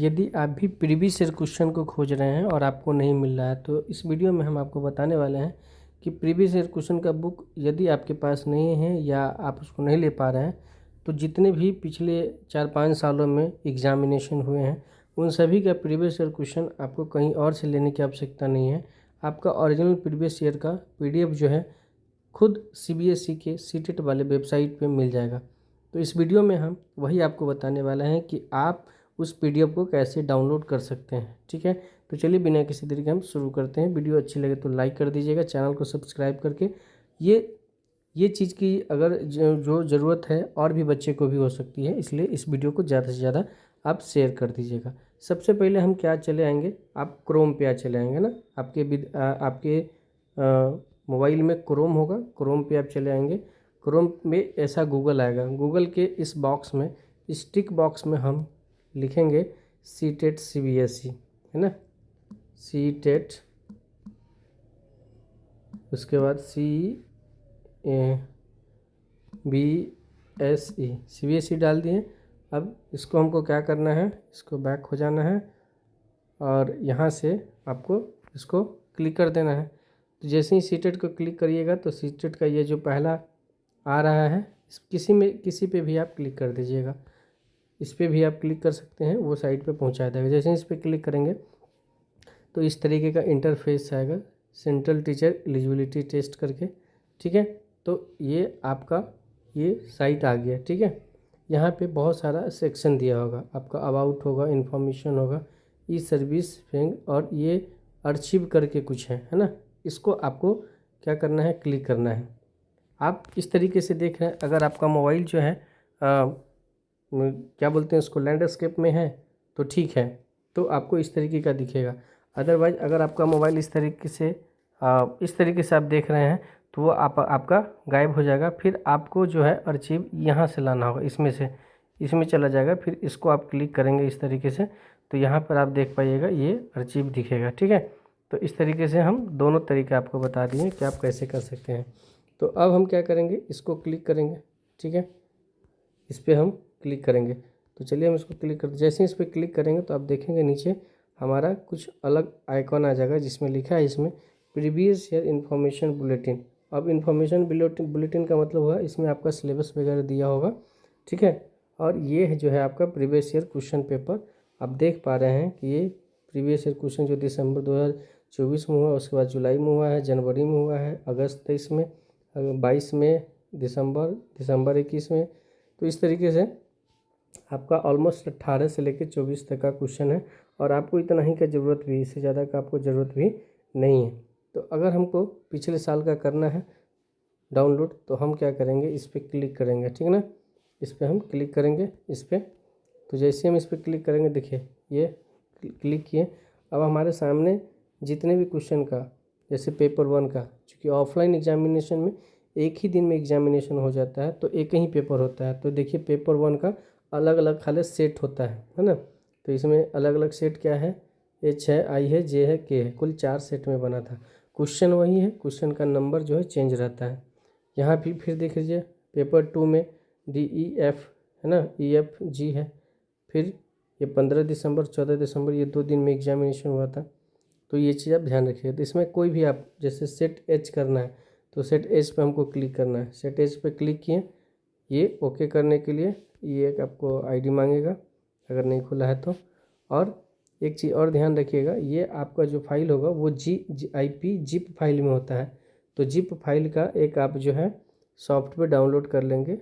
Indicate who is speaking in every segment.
Speaker 1: यदि आप भी प्रीवियस ईयर क्वेश्चन को खोज रहे हैं और आपको नहीं मिल रहा है तो इस वीडियो में हम आपको बताने वाले हैं कि प्रीवियस ईयर क्वेश्चन का बुक यदि आपके पास नहीं है या आप उसको नहीं ले पा रहे हैं तो जितने भी पिछले 4-5 सालों में एग्जामिनेशन हुए हैं उन सभी का प्रीवियस ईयर क्वेश्चन आपको कहीं और से लेने की आवश्यकता नहीं है। आपका ओरिजिनल प्रीवियस ईयर का PDF जो है खुद CBSE के सीटेट वाले वेबसाइट पे मिल जाएगा। तो इस वीडियो में हम वही आपको बताने वाला हैं कि आप उस PDF को कैसे डाउनलोड कर सकते हैं। ठीक है, तो चलिए बिना किसी देरी के हम शुरू करते हैं। वीडियो अच्छी लगे तो लाइक कर दीजिएगा, चैनल को सब्सक्राइब करके ये चीज़ की अगर जो ज़रूरत है और भी बच्चे को भी हो सकती है, इसलिए इस वीडियो को ज़्यादा से ज़्यादा आप शेयर कर दीजिएगा। सबसे पहले हम क्या चले आएंगे, आप क्रोम पे चले आएंगे ना। आपके मोबाइल में क्रोम होगा, क्रोम पे आप चले आएंगे। क्रोम में ऐसा गूगल आएगा, गूगल के इस बॉक्स में, इस टिक बॉक्स में हम लिखेंगे सीटेट CBSE, है ना, सीटेट, उसके बाद CBSE डाल दिए। अब इसको हमको क्या करना है, इसको बैक हो जाना है और यहाँ से आपको इसको क्लिक कर देना है। तो जैसे ही सीटेट को क्लिक करिएगा तो सीटेट का ये जो पहला आ रहा है किसी पे भी आप क्लिक कर दीजिएगा। इस पर भी आप क्लिक कर सकते हैं, वो साइट पे पहुंचा देगा। जैसे ही इस पर क्लिक करेंगे तो इस तरीके का इंटरफेस आएगा, सेंट्रल टीचर एलिजिबिलिटी टेस्ट करके। ठीक है, तो ये आपका ये साइट आ गया। ठीक है, यहाँ पे बहुत सारा सेक्शन दिया होगा, आपका अबाउट होगा, इन्फॉर्मेशन होगा, ई सर्विस फेंग और ये अर्चिव करके कुछ है ना। इसको आपको क्या करना है, क्लिक करना है। आप इस तरीके से देख रहे हैं। अगर आपका मोबाइल जो है क्या बोलते हैं उसको, लैंडस्केप में है तो ठीक है, तो आपको इस तरीके का दिखेगा। अदरवाइज अगर आपका मोबाइल इस तरीके से आप देख रहे हैं तो वो आपका गायब हो जाएगा। फिर आपको जो है अर्चिव यहाँ से लाना होगा, इसमें चला जाएगा। फिर इसको आप क्लिक करेंगे इस तरीके से, तो यहाँ पर आप देख पाइएगा ये अर्चिव दिखेगा। ठीक है, तो इस तरीके से हम दोनों तरीके आपको बता दिए कि आप कैसे कर सकते हैं। तो अब हम क्या करेंगे, इसको क्लिक करेंगे। ठीक है, इस पर हम क्लिक करेंगे। तो चलिए हम इसको क्लिक करते, जैसे ही इस पर क्लिक करेंगे तो आप देखेंगे नीचे हमारा कुछ अलग आइकॉन आ जाएगा जिसमें लिखा है इसमें प्रीवियस ईयर इन्फॉर्मेशन बुलेटिन। अब इन्फॉर्मेशन बुलेटिन का मतलब हुआ इसमें आपका सिलेबस वगैरह दिया होगा। ठीक है, और ये जो है आपका प्रीवियस ईयर क्वेश्चन पेपर। आप देख पा रहे हैं कि ये प्रीवियस ईयर क्वेश्चन जो दिसंबर 2024 में हुआ, उसके बाद जुलाई में हुआ है, जनवरी में हुआ है, अगस्त 23 में, 22 में, दिसंबर 21 में। तो इस तरीके से आपका ऑलमोस्ट 18 से लेकर 24 तक का क्वेश्चन है और आपको इतना ही का ज़रूरत भी, इससे ज़्यादा का आपको ज़रूरत भी नहीं है। तो अगर हमको पिछले साल का करना है डाउनलोड तो हम क्या करेंगे, इस पर क्लिक करेंगे। ठीक है ना, इस पर हम क्लिक करेंगे इस पर। तो जैसे हम इस पर क्लिक करेंगे, देखिए ये क्लिक किए। अब हमारे सामने जितने भी क्वेश्चन का, जैसे पेपर 1 का, चूँकि ऑफलाइन एग्जामिनेशन में एक ही दिन में एग्जामिनेशन हो जाता है तो एक ही पेपर होता है। तो देखिए पेपर 1 का अलग अलग खाली सेट होता है ना। तो इसमें अलग अलग सेट क्या है, H है, I है, J है, K है, कुल 4 सेट में बना था। क्वेश्चन वही है, क्वेश्चन का नंबर जो है चेंज रहता है। यहाँ भी फिर देख लीजिए पेपर 2 में D E F है ना, E F G है। फिर ये 15 दिसंबर 14 दिसंबर ये 2 दिन में एग्जामिनेशन हुआ था। तो ये चीज़ आप ध्यान रखिए। तो इसमें कोई भी आप जैसे सेट H करना है तो सेट H पे हमको क्लिक करना है। सेट H पे क्लिक किए, ये ओके करने के लिए ये एक आपको ID मांगेगा अगर नहीं खुला है तो। और एक चीज़ और ध्यान रखिएगा, ये आपका जो फाइल होगा वो IP जिप फाइल में होता है। तो जिप फाइल का एक आप जो है सॉफ्टवेयर डाउनलोड कर लेंगे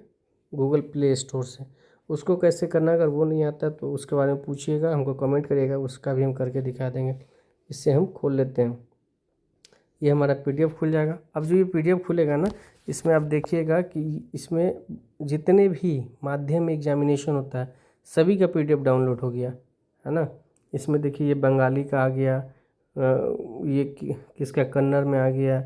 Speaker 1: गूगल प्ले स्टोर से। उसको कैसे करना, अगर वो नहीं आता तो उसके बारे में पूछिएगा, हमको कमेंट करिएगा, उसका भी हम करके दिखा देंगे। इससे हम खोल लेते हैं, ये हमारा PDF खुल जाएगा। अब जो ये PDF खुलेगा ना, इसमें आप देखिएगा कि इसमें जितने भी माध्यम एग्जामिनेशन होता है सभी का PDF डाउनलोड हो गया है ना। इसमें देखिए ये बंगाली का आ गया, ये किसका कन्नड़ में आ गया।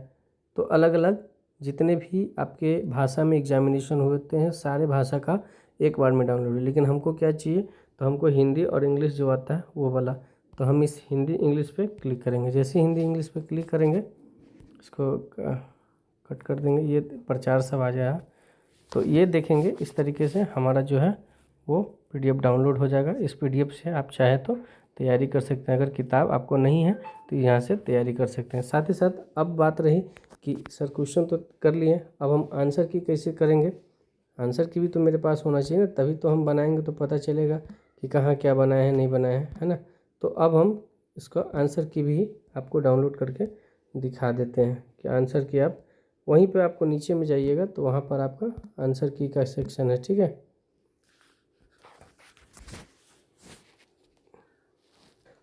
Speaker 1: तो अलग अलग जितने भी आपके भाषा में एग्जामिनेशन होते हैं सारे भाषा का एक बार में डाउनलोड है। लेकिन हमको क्या चाहिए, तो हमको हिंदी और इंग्लिश जो आता है वो वाला। तो हम इस हिंदी इंग्लिश पे क्लिक करेंगे। जैसे हिंदी इंग्लिश पे क्लिक करेंगे, इसको कट कर देंगे, ये प्रचार सब आ जाएगा। तो ये देखेंगे इस तरीके से हमारा जो है वो PDF डाउनलोड हो जाएगा। इस PDF से आप चाहे तो तैयारी कर सकते हैं। अगर किताब आपको नहीं है तो यहाँ से तैयारी कर सकते हैं। साथ ही साथ अब बात रही कि सर क्वेश्चन तो कर लिए, अब हम आंसर की कैसे करेंगे। आंसर की भी तो मेरे पास होना चाहिए ना, तभी तो हम बनाएंगे तो पता चलेगा कि कहाँ क्या बनाया है नहीं बनाया है ना। तो अब हम इसको आंसर की भी आपको डाउनलोड करके दिखा देते हैं कि आंसर की आप वहीं पे आपको नीचे में जाइएगा तो वहाँ पर आपका आंसर की का सेक्शन है, ठीक है।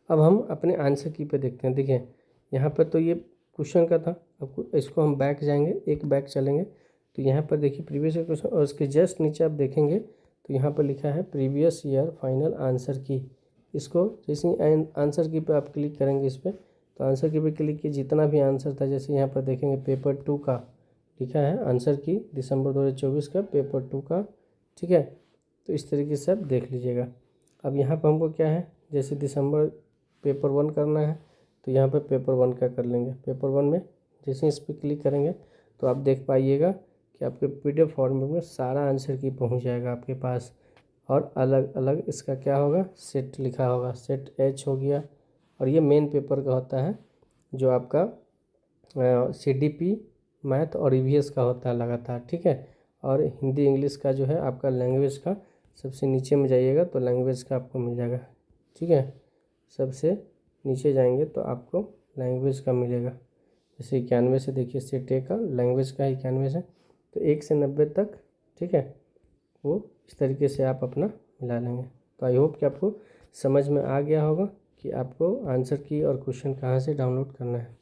Speaker 1: अब हम अपने आंसर की पे देखते हैं। देखिए यहाँ पर तो ये क्वेश्चन का था, अब इसको हम बैक जाएंगे, एक बैक चलेंगे तो यहाँ पर देखिए प्रीवियस ईयर क्वेश्चन, और उसके जस्ट नीचे आप देखेंगे तो यहाँ पर लिखा है प्रीवियस ईयर फाइनल आंसर की। इसको जैसे ही आंसर की पे आप क्लिक करेंगे इस पर, तो आंसर की पे क्लिक किए, जितना भी आंसर था जैसे यहाँ पर देखेंगे पेपर 2 का लिखा है आंसर की दिसंबर 2024 का पेपर 2 का, ठीक है। तो इस तरीके से आप देख लीजिएगा। अब यहाँ पर हमको क्या है, जैसे दिसंबर पेपर 1 करना है तो यहाँ पे पेपर 1 का कर लेंगे। पेपर 1 में जैसे इस पर क्लिक करेंगे तो आप देख पाइएगा कि आपके PDF फॉर्मेट में सारा आंसर की पहुँच जाएगा आपके पास, और अलग अलग इसका क्या होगा, सेट लिखा होगा, सेट H हो गया। और ये मेन पेपर का होता है जो आपका CDP मैथ और EVS का होता है लगातार, ठीक है। और हिंदी इंग्लिश का जो है आपका लैंग्वेज का सबसे नीचे में जाइएगा तो लैंग्वेज का आपको मिल जाएगा, ठीक है। सबसे नीचे जाएंगे तो आपको लैंग्वेज का मिलेगा। जैसे 91 से देखिए सेट ए का लैंग्वेज का 91 है, तो 1 से 90 तक, ठीक है। वो इस तरीके से आप अपना मिला लेंगे। तो आई होप कि आपको समझ में आ गया होगा कि आपको आंसर की और क्वेश्चन कहाँ से डाउनलोड करना है।